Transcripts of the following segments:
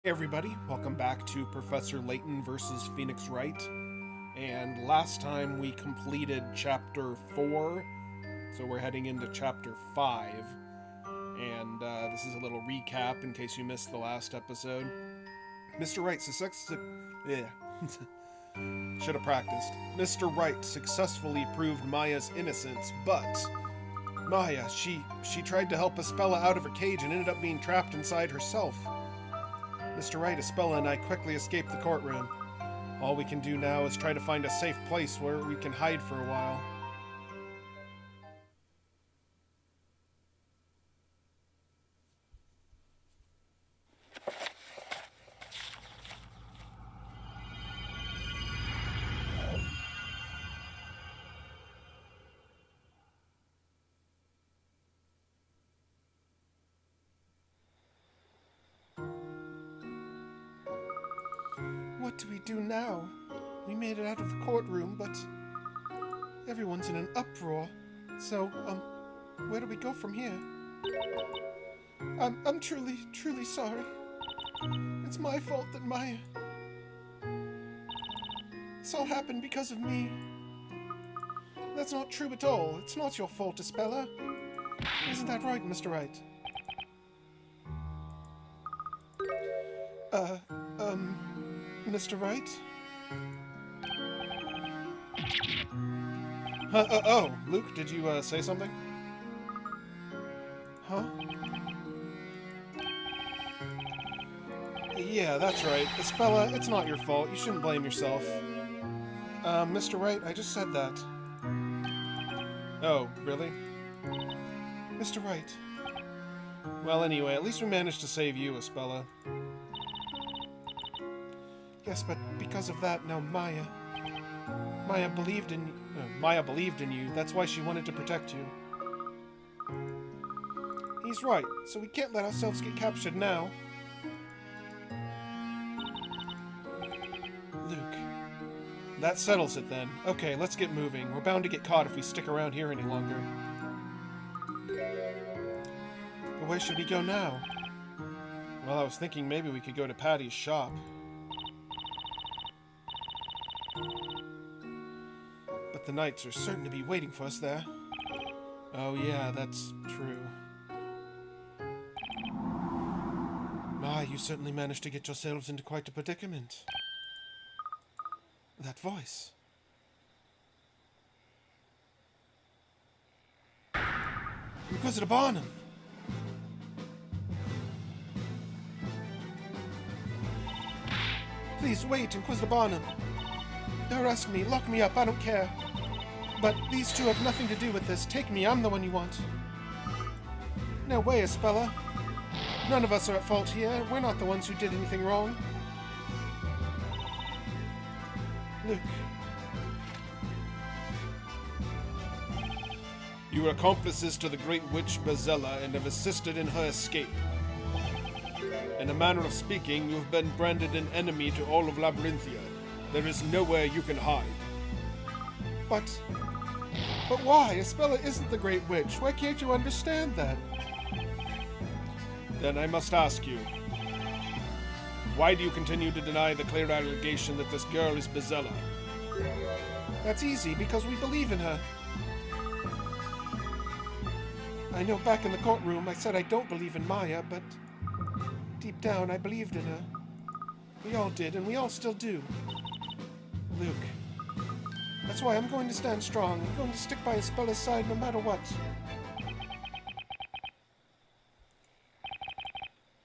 Hey everybody, welcome back to Professor Layton versus Phoenix Wright. And last time we completed chapter 4, so we're heading into chapter 5. And this is a little recap in case you missed the last episode. Mr. Wright should have practiced. Mr. Wright successfully proved Maya's innocence, but Maya, she tried to help Espella out of her cage and ended up being trapped inside herself. Mr. Wright, Espella, and I quickly escaped the courtroom. All we can do now is try to find a safe place where we can hide for a while. What do we do now? We made it out of the courtroom, but everyone's in an uproar. So, where do we go from here? I'm truly sorry. It's my fault that Maya... This all happened because of me. That's not true at all. It's not your fault, Espella. Isn't that right, Mr. Wright? Mr. Wright? Oh, Luke, did you, say something? Huh? Yeah, that's right. Espella, it's not your fault. You shouldn't blame yourself. Mr. Wright, I just said that. Oh, really? Mr. Wright. Well, anyway, at least we managed to save you, Espella. Yes, but because of that, now Maya believed in you. That's why she wanted to protect you. He's right, so we can't let ourselves get captured now. Luke. That settles it then. Okay, let's get moving. We're bound to get caught if we stick around here any longer. But where should we go now? Well, I was thinking maybe we could go to Patty's shop. But the knights are certain to be waiting for us there. Oh yeah, that's true. My, you certainly managed to get yourselves into quite a predicament. That voice. Inquisitor Barnum! Please wait, Inquisitor Barnum. Arrest me, lock me up, I don't care. But these two have nothing to do with this. Take me, I'm the one you want. No way, Espella. None of us are at fault here. We're not the ones who did anything wrong. Luke. You are accomplices to the great witch Bezella and have assisted in her escape. In a manner of speaking, you have been branded an enemy to all of Labyrinthia. There is nowhere you can hide. But why? Espella isn't the Great Witch. Why can't you understand that? Then I must ask you, why do you continue to deny the clear allegation that this girl is Bezella? That's easy, because we believe in her. I know back in the courtroom I said I don't believe in Maya, but deep down I believed in her. We all did, and we all still do. Luke. That's why I'm going to stand strong. I'm going to stick by Espella's side no matter what.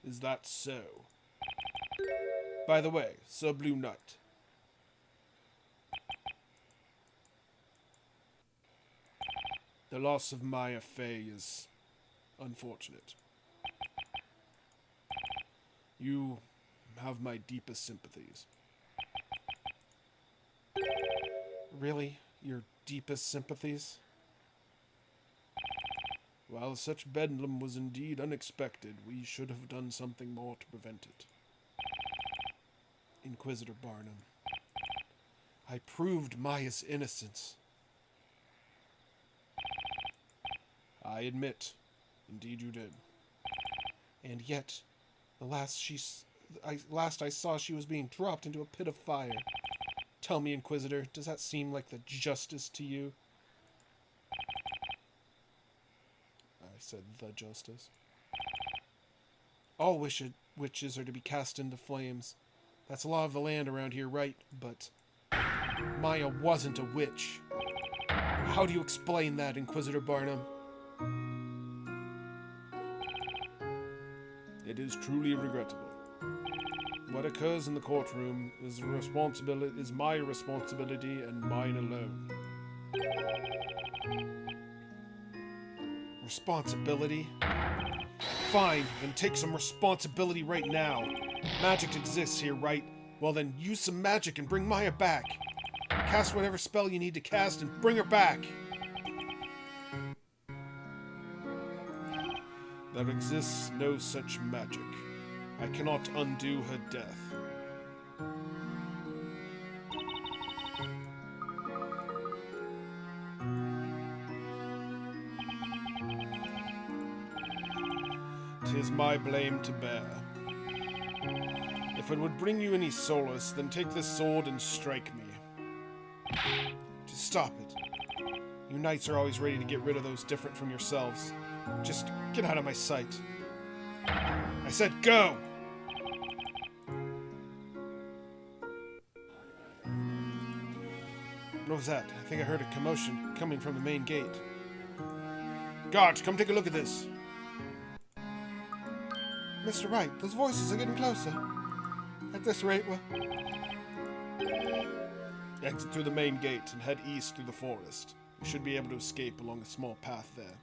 Is that so? By the way, Sir Blue Knight. The loss of Maya Fey is unfortunate. You have my deepest sympathies. Really? Your deepest sympathies? While such bedlam was indeed unexpected, we should have done something more to prevent it. Inquisitor Barnum. I proved Maya's innocence. I admit, indeed you did. And yet, the last I saw, she was being dropped into a pit of fire. Tell me, Inquisitor, does that seem like the justice to you? I said the justice. All witches are to be cast into flames. That's the law of the land around here, right? But Maya wasn't a witch. How do you explain that, Inquisitor Barnum? It is truly regrettable. What occurs in the courtroom is my responsibility and mine alone. Responsibility? Fine, then take some responsibility right now. Magic exists here, right? Well then, use some magic and bring Maya back. Cast whatever spell you need to cast and bring her back. There exists no such magic. I cannot undo her death. "'Tis my blame to bear. If it would bring you any solace, then take this sword and strike me." Just stop it. You knights are always ready to get rid of those different from yourselves. Just get out of my sight. I said go! What was that? I think I heard a commotion coming from the main gate. Guards, come take a look at this. Mr. Wright, those voices are getting closer. At this rate, we're... Exit through the main gate and head east through the forest. You should be able to escape along a small path there.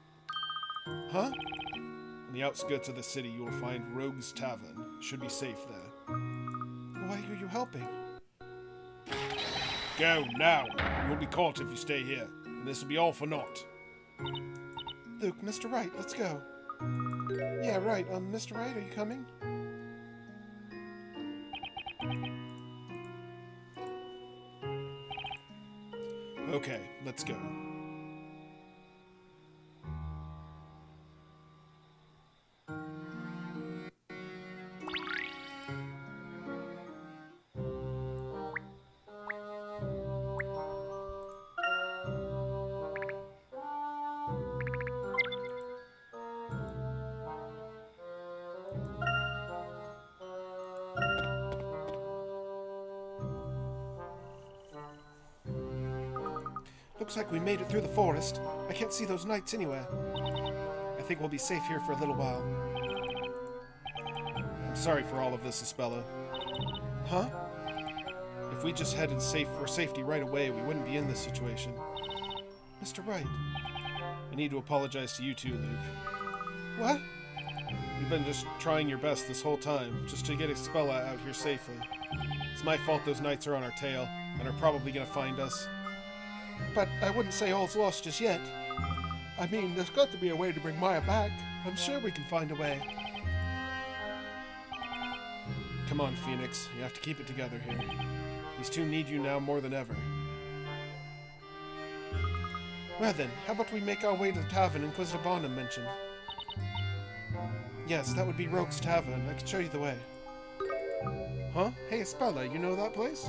Huh? On the outskirts of the city, you will find Rogue's Tavern. Should be safe there. Why are you helping? Go, now! You will be caught if you stay here, and this will be all for naught. Luke, Mr. Wright, let's go. Yeah, right. Mr. Wright, are you coming? Okay, let's go. Looks like we made it through the forest. I can't see those knights anywhere. I think we'll be safe here for a little while. I'm sorry for all of this, Espella. Huh? If we just headed for safety right away, we wouldn't be in this situation. Mr. Wright. I need to apologize to you too, Luke. What? You've been just trying your best this whole time, just to get Espella out here safely. It's my fault those knights are on our tail, and are probably gonna find us. But I wouldn't say all's lost just yet. I mean, there's got to be a way to bring Maya back. I'm sure we can find a way. Come on, Phoenix. You have to keep it together here. These two need you now more than ever. Well then, how about we make our way to the tavern Inquisitor Barnum mentioned? Yes, that would be Rogue's Tavern. I can show you the way. Huh? Hey, Espella, you know that place?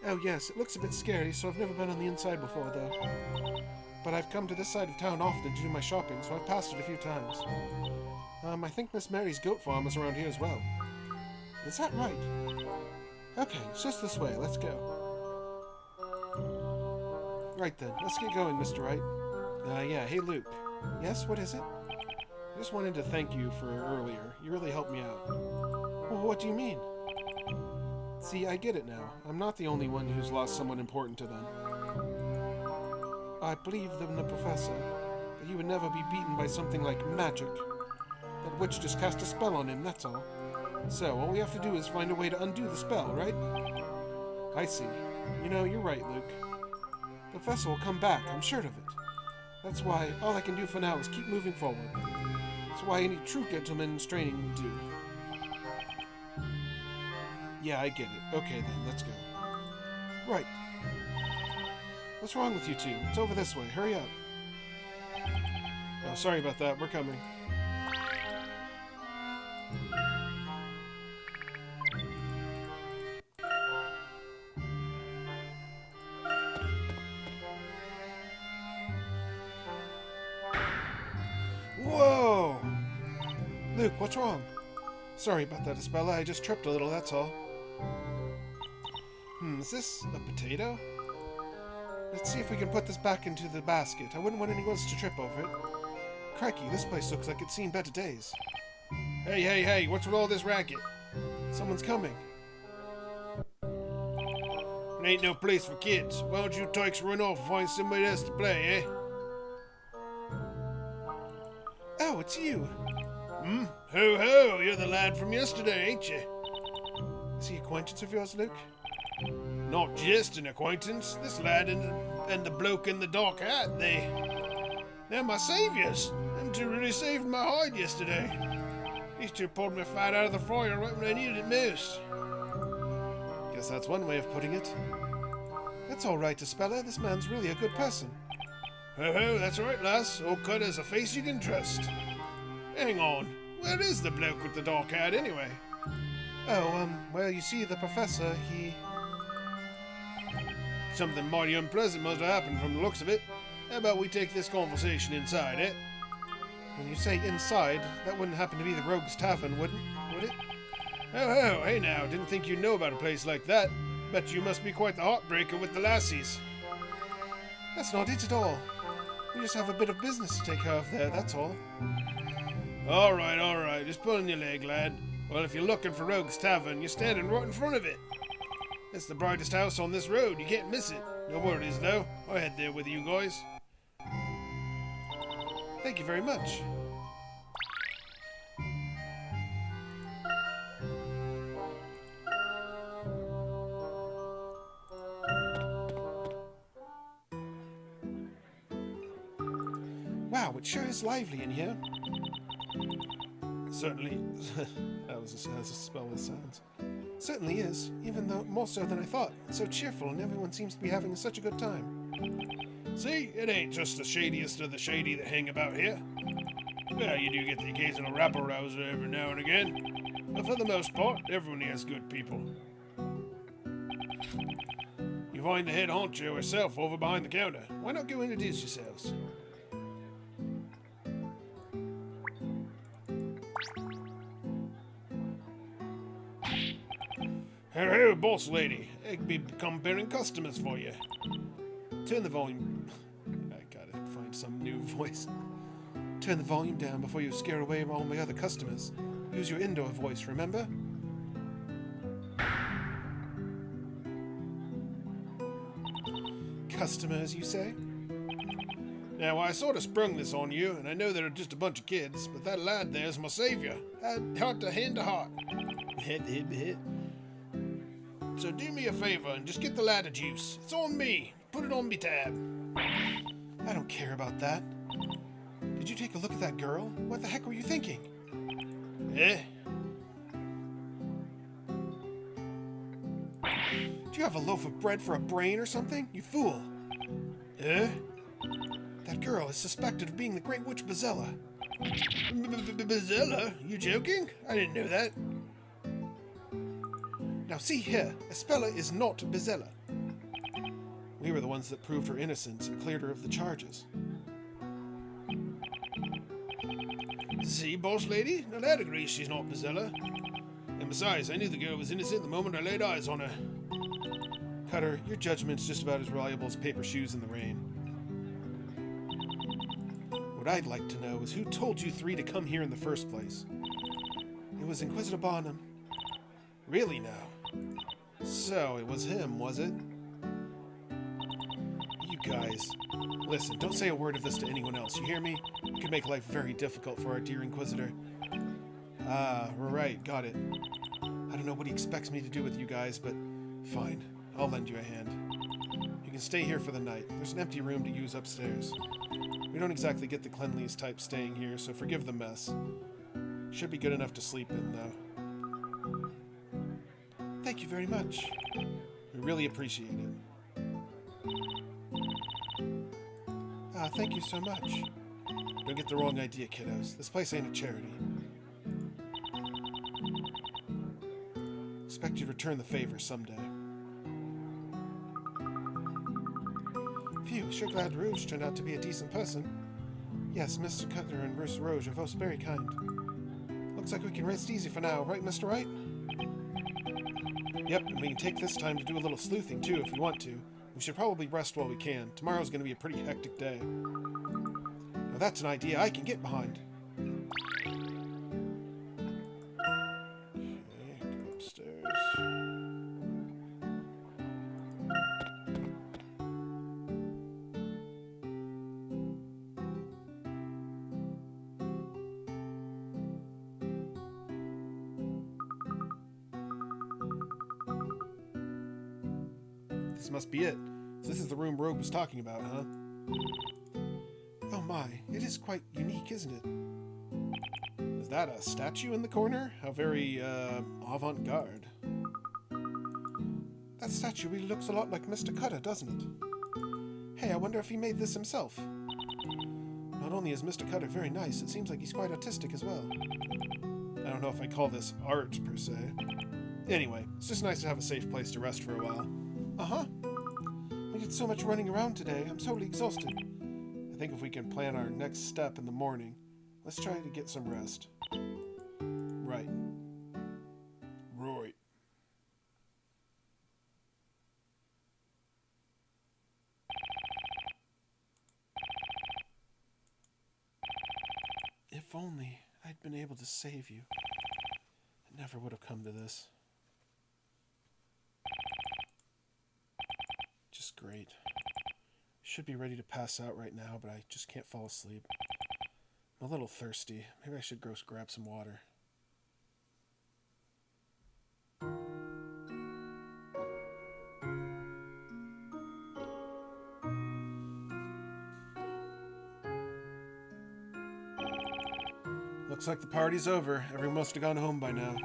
Oh yes, it looks a bit scary, so I've never been on the inside before, though. But I've come to this side of town often to do my shopping, so I've passed it a few times. I think Miss Mary's goat farm is around here as well. Is that right? Okay, it's just this way. Let's go. Right then, let's get going, Mr. Wright. Yeah, hey Luke. Yes, what is it? I just wanted to thank you for earlier. You really helped me out. Well, what do you mean? See, I get it now. I'm not the only one who's lost someone important to them. I believed in the professor, that he would never be beaten by something like magic. That witch just cast a spell on him, that's all. So, all we have to do is find a way to undo the spell, right? I see. You know, you're right, Luke. The professor will come back, I'm sure of it. That's why all I can do for now is keep moving forward. That's why any true gentleman's training would do. Yeah, I get it. Okay then, let's go. Right. What's wrong with you two? It's over this way. Hurry up. Oh, sorry about that. We're coming. Luke, what's wrong? Sorry about that, Espella. I just tripped a little, that's all. Is this a potato? Let's see if we can put this back into the basket. I wouldn't want anyone else to trip over it. Crikey, this place looks like it's seen better days. Hey, what's with all this racket? Someone's coming. It ain't no place for kids. Why don't you tykes run off and find somebody else to play, eh? Oh, it's you. Ho, you're the lad from yesterday, ain't you? Is he an acquaintance of yours, Luke? Not just an acquaintance. This lad and the bloke in the dark hat, they're my saviors. Them two really saved my hide yesterday. These two pulled my fat out of the fire right when I needed it most. Guess that's one way of putting it. That's all right, Espella. This man's really a good person. Ho, that's right, lass. Old Cut has a face you can trust. Hang on. Where is the bloke with the dark hat, anyway? Oh, well, you see, the professor, he... Something mighty unpleasant must have happened from the looks of it. How about we take this conversation inside, eh? When you say inside, that wouldn't happen to be the Rogue's Tavern, would it? Oh, hey now, didn't think you'd know about a place like that. Bet you must be quite the heartbreaker with the lassies. That's not it at all. We just have a bit of business to take care of there, that's all. All right, just pulling your leg, lad. Well, if you're looking for Rogue's Tavern, you're standing right in front of it. It's the brightest house on this road, you can't miss it. No worries, though. I'll head there with you guys. Thank you very much. Wow, it sure is lively in here. Certainly, that was as a spell as sounds. Certainly is, even though more so than I thought. It's so cheerful and everyone seems to be having such a good time. See, it ain't just the shadiest of the shady that hang about here. Well, you do get the occasional rabble-rouser every now and again, but for the most part, everyone here's good people. You find the head honcho herself over behind the counter. Why not go introduce yourselves? Hello, boss lady. I could become bearing customers for you. Turn the volume... I gotta find some new voice. Turn the volume down before you scare away all my other customers. Use your indoor voice, remember? Customers, you say? Now, I sort of sprung this on you, and I know they're just a bunch of kids, but that lad there's my savior. Heart to hand to heart. Hit. So do me a favor and just get the ladder juice. It's on me. Put it on me tab. I don't care about that. Did you take a look at that girl? What the heck were you thinking? Eh? Do you have a loaf of bread for a brain or something? You fool. Eh? That girl is suspected of being the Great Witch Bezella. Bezella? You joking? I didn't know that. Now see here, Espella is not Bezella. We were the ones that proved her innocence and cleared her of the charges. See, boss lady? Now that agrees she's not Bezella. And besides, I knew the girl was innocent the moment I laid eyes on her. Cutter, your judgment's just about as reliable as paper shoes in the rain. What I'd like to know is who told you three to come here in the first place? It was Inquisitor Barnum. Really now? So, it was him, was it? You guys. Listen, don't say a word of this to anyone else, you hear me? It could make life very difficult for our dear Inquisitor. Ah, right, got it. I don't know what he expects me to do with you guys, but fine. I'll lend you a hand. You can stay here for the night. There's an empty room to use upstairs. We don't exactly get the cleanliest type staying here, so forgive the mess. Should be good enough to sleep in, though. Thank you very much. We really appreciate it. Ah, thank you so much. Don't get the wrong idea, kiddos. This place ain't a charity. Expect you to return the favor someday. Phew, sure glad Rouge turned out to be a decent person. Yes, Mr. Cutter and Bruce Rouge are both very kind. Looks like we can rest easy for now, right, Mr. Wright? Yep, and we can take this time to do a little sleuthing, too, if we want to. We should probably rest while we can. Tomorrow's going to be a pretty hectic day. Now that's an idea I can get behind. Okay, go upstairs. This must be it. So this is the room Rogue was talking about, huh? Oh my, it is quite unique, isn't it? Is that a statue in the corner? How very, avant-garde. That statue really looks a lot like Mr. Cutter, doesn't it? Hey, I wonder if he made this himself. Not only is Mr. Cutter very nice, it seems like he's quite artistic as well. I don't know if I call this art, per se. Anyway, it's just nice to have a safe place to rest for a while. Uh-huh. We did so much running around today, I'm totally exhausted. I think if we can plan our next step in the morning, let's try to get some rest. Right. Right. If only I'd been able to save you. It never would have come to this. Just great. Should be ready to pass out right now, but I just can't fall asleep. I'm a little thirsty. Maybe I should go grab some water. Looks like the party's over. Everyone must have gone home by now.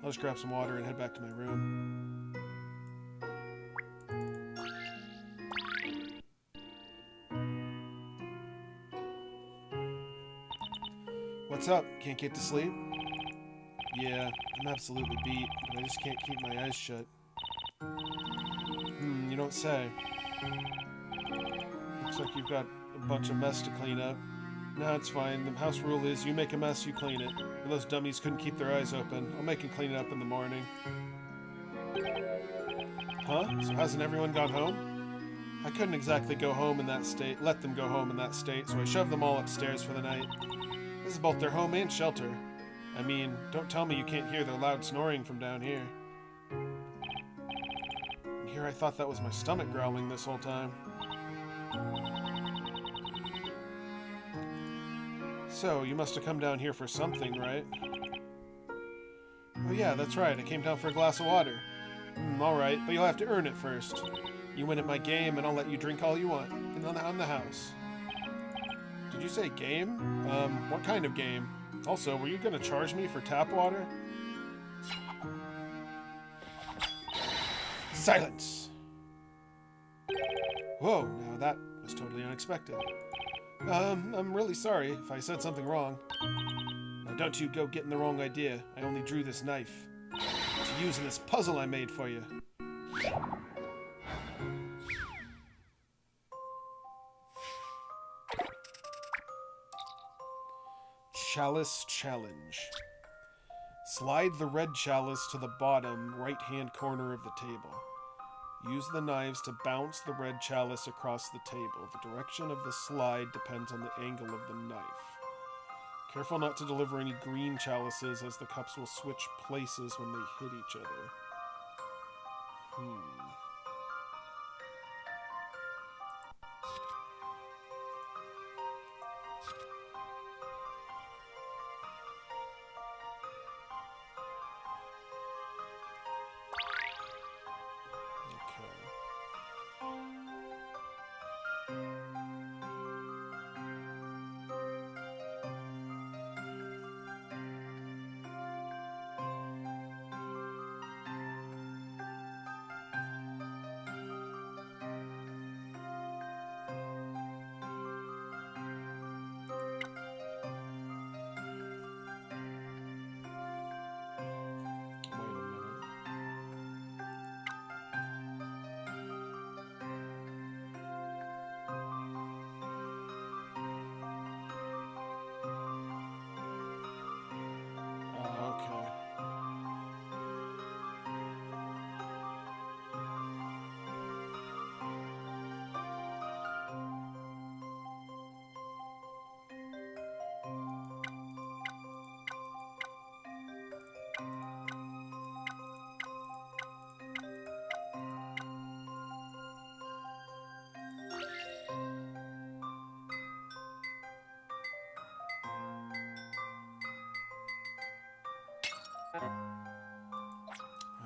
I'll just grab some water and head back to my room. What's up? Can't get to sleep? Yeah, I'm absolutely beat, but I just can't keep my eyes shut. You don't say. Looks like you've got a bunch of mess to clean up. No, it's fine. The house rule is you make a mess, you clean it. But those dummies couldn't keep their eyes open. I'll make them clean it up in the morning. Huh? So hasn't everyone gone home? I couldn't exactly go home in that state, let them go home in that state, so I shoved them all upstairs for the night. This is both their home and shelter. I mean, don't tell me you can't hear their loud snoring from down here. And here I thought that was my stomach growling this whole time. So, you must have come down here for something, right? Oh yeah, that's right. I came down for a glass of water. Alright, but you'll have to earn it first. You win at my game, and I'll let you drink all you want. And on the house. Did you say game? What kind of game? Also, were you gonna charge me for tap water? Silence! Whoa, now that was totally unexpected. I'm really sorry if I said something wrong. Now don't you go getting the wrong idea. I only drew this knife to use in this puzzle I made for you. Chalice Challenge. Slide the red chalice to the bottom right-hand corner of the table. Use the knives to bounce the red chalice across the table. The direction of the slide depends on the angle of the knife. Careful not to deliver any green chalices, as the cups will switch places when they hit each other.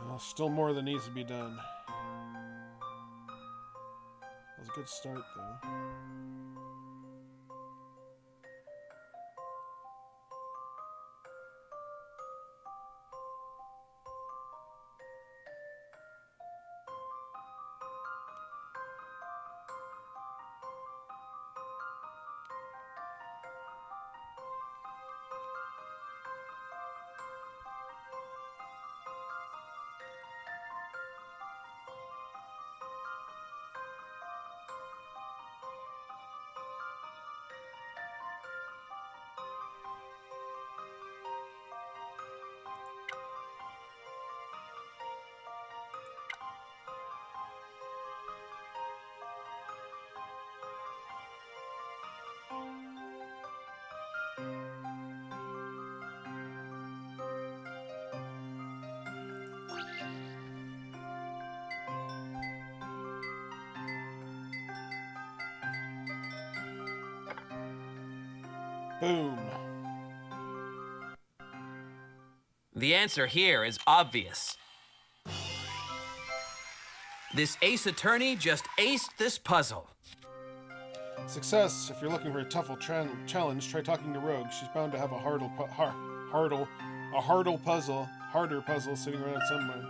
Well, still more that needs to be done. That was a good start, though. Boom. The answer here is obvious. This ace attorney just aced this puzzle. Success. If you're looking for a tough challenge, try talking to Rogue. She's bound to have a harder puzzle sitting around somewhere.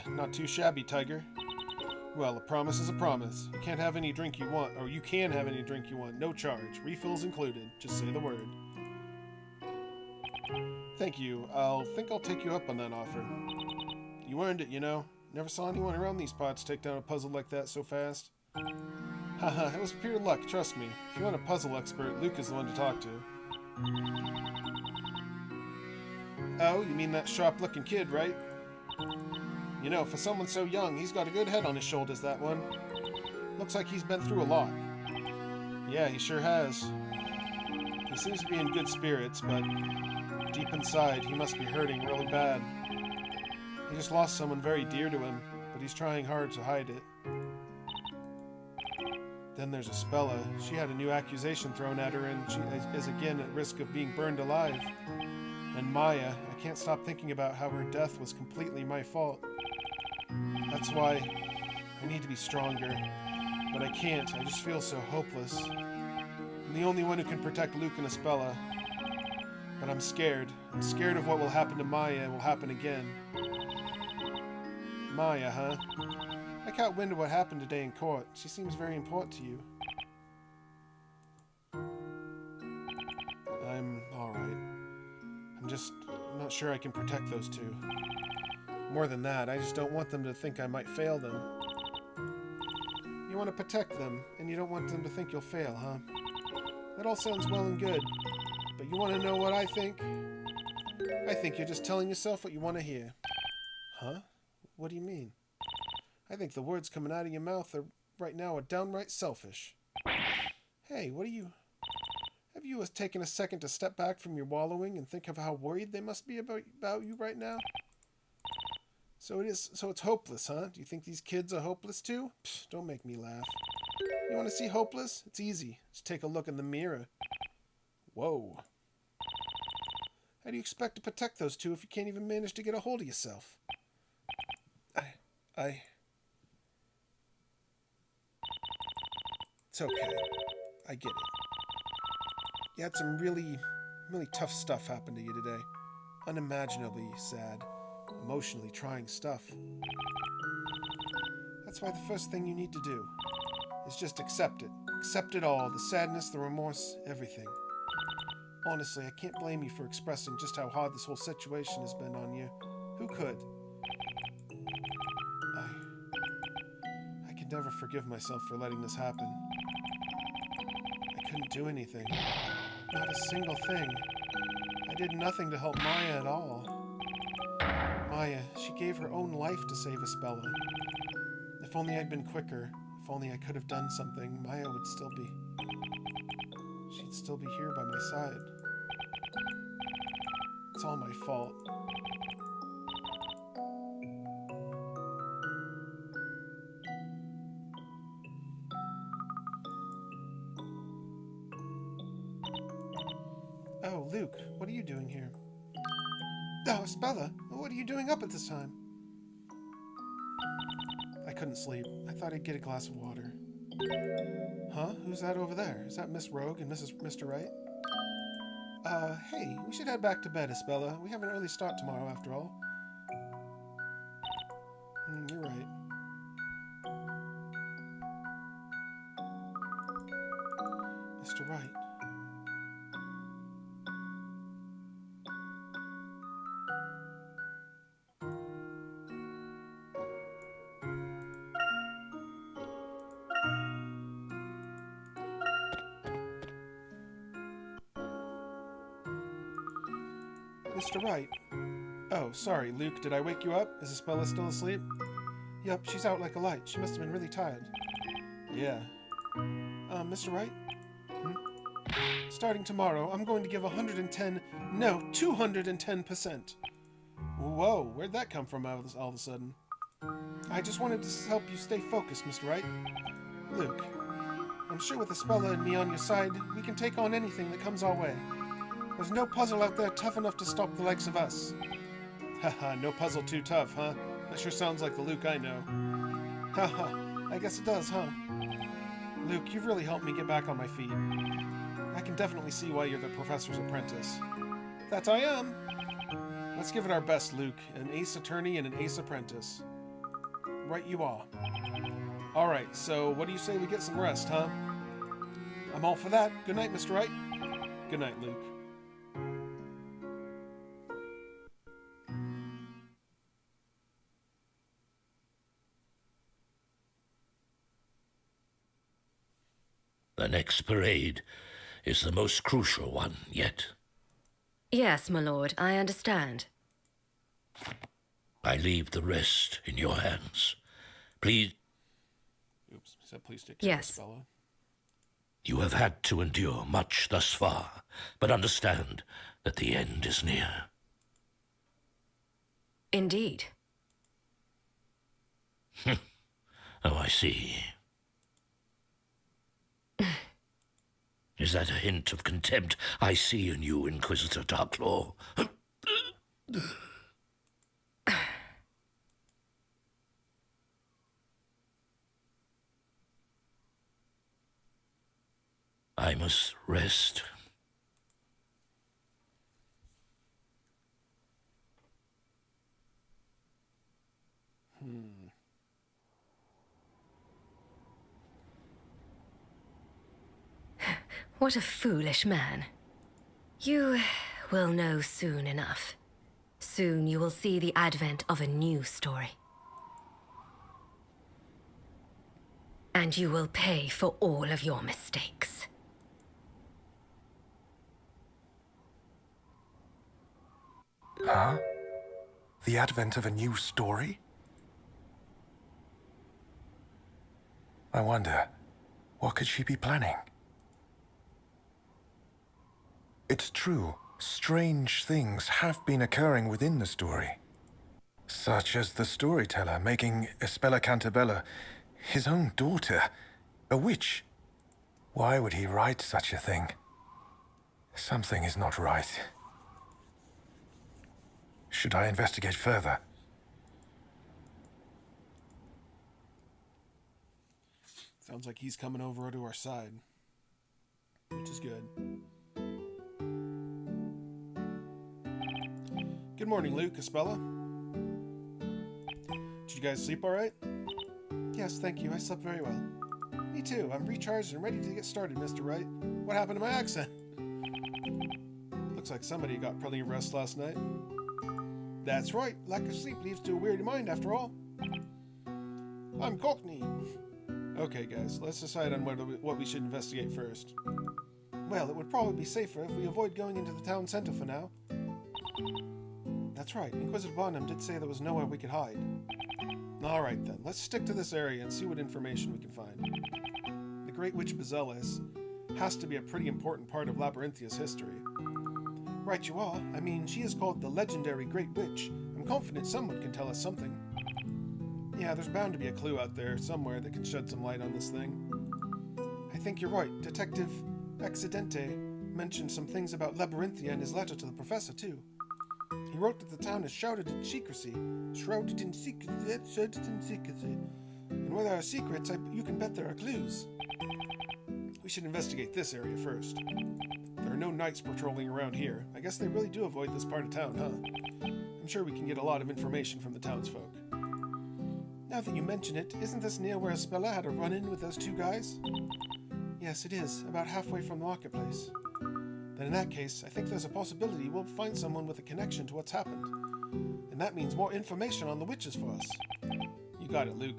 Not too shabby, Tiger. Well, a promise is a promise. You can't have any drink you want, or you can have any drink you want. No charge. Refills included. Just say the word. Thank you. Think I'll take you up on that offer. You earned it, you know. Never saw anyone around these parts take down a puzzle like that so fast. Haha, it was pure luck, trust me. If you want a puzzle expert, Luke is the one to talk to. Oh, you mean that sharp-looking kid, right? You know, for someone so young, he's got a good head on his shoulders, that one. Looks like he's been through a lot. Yeah, he sure has. He seems to be in good spirits, but deep inside, he must be hurting really bad. He just lost someone very dear to him, but he's trying hard to hide it. Then there's Espella. She had a new accusation thrown at her, and she is again at risk of being burned alive. And Maya, I can't stop thinking about how her death was completely my fault. That's why I need to be stronger, but I can't. I just feel so hopeless. I'm the only one who can protect Luke and Espella, but I'm scared. I'm scared of what will happen to Maya and will happen again. Maya, huh? I caught wind of what happened today in court. She seems very important to you. I'm alright. I'm not sure I can protect those two. More than that, I just don't want them to think I might fail them. You want to protect them, and you don't want them to think you'll fail, huh? That all sounds well and good, but you want to know what I think? I think you're just telling yourself what you want to hear. Huh? What do you mean? I think the words coming out of your mouth right now are downright selfish. Hey, what are you... Have you taken a second to step back from your wallowing and think of how worried they must be about you right now? So it's hopeless, huh? Do you think these kids are hopeless too? Pfft, don't make me laugh. You want to see hopeless? It's easy. Just take a look in the mirror. Whoa. How do you expect to protect those two if you can't even manage to get a hold of yourself? It's okay. I get it. You had some really, really tough stuff happen to you today. Unimaginably sad, emotionally trying stuff. That's why the first thing you need to do is just accept it. Accept it all, the sadness, the remorse, everything. Honestly, I can't blame you for expressing just how hard this whole situation has been on you. Who could? I could never forgive myself for letting this happen. I couldn't do anything. Not a single thing. I did nothing to help Maya at all. Maya, she gave her own life to save Espella. If only I'd been quicker, if only I could have done something, Maya would still be... She'd still be here by my side. It's all my fault. Oh, Luke, what are you doing here? Oh, Espella, what are you doing up at this time? I couldn't sleep. I thought I'd get a glass of water. Huh? Who's that over there? Is that Miss Rogue and Mr. Wright? Hey, we should head back to bed, Espella. We have an early start tomorrow, after all. You're right. Mr. Wright. Mr. Wright. Oh, sorry, Luke, did I wake you up? Is Espella still asleep? Yup, she's out like a light. She must have been really tired. Yeah. Mr. Wright? Starting tomorrow, I'm going to give 210%. Whoa, where'd that come from all of a sudden? I just wanted to help you stay focused, Mr. Wright. Luke, I'm sure with Espella and me on your side, we can take on anything that comes our way. There's no puzzle out there tough enough to stop the likes of us. Haha, no puzzle too tough, huh? That sure sounds like the Luke I know. Haha, I guess it does, huh? Luke, you've really helped me get back on my feet. I can definitely see why you're the professor's apprentice. That I am! Let's give it our best, Luke. An ace attorney and an ace apprentice. Right you are. Alright, so what do you say we get some rest, huh? I'm all for that. Good night, Mr. Wright. Good night, Luke. The next parade is the most crucial one yet. Yes, my lord, I understand. I leave the rest in your hands. Please. Oops, he said please take care of Espella. You have had to endure much thus far, but understand that the end is near. Indeed. Oh, I see. Is that a hint of contempt I see in you, Inquisitor Darklaw? I must rest. What a foolish man. You will know soon enough. Soon you will see the advent of a new story. And you will pay for all of your mistakes. Huh? The advent of a new story? I wonder, what could she be planning? It's true, strange things have been occurring within the story. Such as the storyteller making Espella Cantabella his own daughter, a witch. Why would he write such a thing? Something is not right. Should I investigate further? Sounds like he's coming over to our side, which is good. Good morning, Luke, Espella. Did you guys sleep all right? Yes, thank you. I slept very well. Me too. I'm recharged and ready to get started, Mr. Wright. What happened to my accent? Looks like somebody got plenty of rest last night. That's right. Lack of sleep leads to a weary mind, after all. I'm Cockney. Okay, guys, let's decide on what we should investigate first. Well, it would probably be safer if we avoid going into the town center for now. That's right. Inquisitor Barnum did say there was nowhere we could hide. Alright then, let's stick to this area and see what information we can find. The Great Witch Bezelis has to be a pretty important part of Labyrinthia's history. Right you are. I mean, she is called the legendary Great Witch. I'm confident someone can tell us something. Yeah, there's bound to be a clue out there somewhere that can shed some light on this thing. I think you're right. Detective Accidente mentioned some things about Labyrinthia in his letter to the professor, too. He wrote that the town is shrouded in secrecy. Shrouded in secrecy. And where there are secrets, you can bet there are clues. We should investigate this area first. There are no knights patrolling around here. I guess they really do avoid this part of town, huh? I'm sure we can get a lot of information from the townsfolk. Now that you mention it, isn't this near where Espella had a run-in with those two guys? Yes, it is, about halfway from the marketplace. Then in that case, I think there's a possibility we'll find someone with a connection to what's happened. And that means more information on the witches for us. You got it, Luke.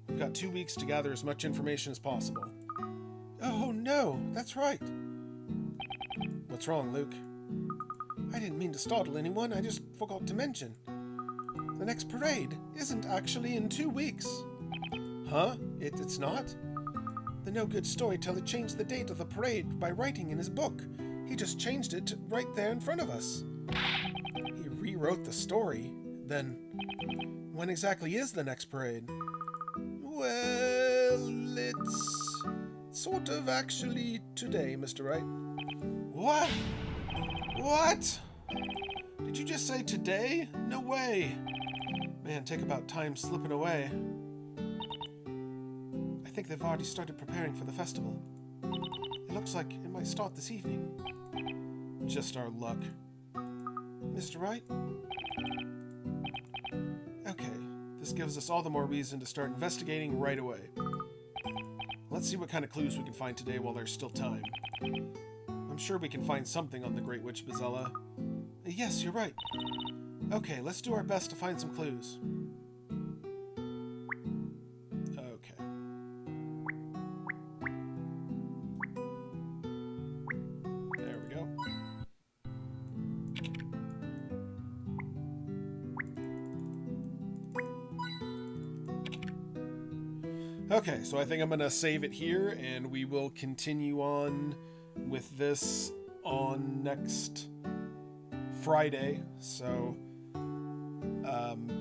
We've got 2 weeks to gather as much information as possible. Oh no, that's right. What's wrong, Luke? I didn't mean to startle anyone, I just forgot to mention. The next parade isn't actually in 2 weeks. Huh? It's not? The no-good storyteller changed the date of the parade by writing in his book. He just changed it right there in front of us. He rewrote the story. Then, when exactly is the next parade? Well, it's sort of actually today, Mr. Wright. What? What? Did you just say today? No way. Man, take about time slipping away. I think they've already started preparing for the festival. It looks like it might start this evening. Just our luck. Mr. Wright? Okay, this gives us all the more reason to start investigating right away. Let's see what kind of clues we can find today while there's still time. I'm sure we can find something on the Great Witch Espella. Yes, you're right. Okay, let's do our best to find some clues. Okay. There we go. Okay, so I think I'm gonna save it here, and we will continue on with this on next Friday. So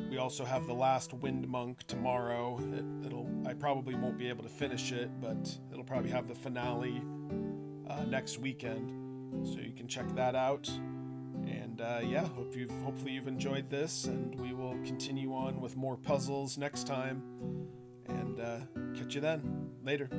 we also have the last Wind Monk tomorrow. I probably won't be able to finish it, but it'll probably have the finale next weekend, so you can check that out. And yeah, hopefully you've enjoyed this, and we will continue on with more puzzles next time. And catch you then. Later.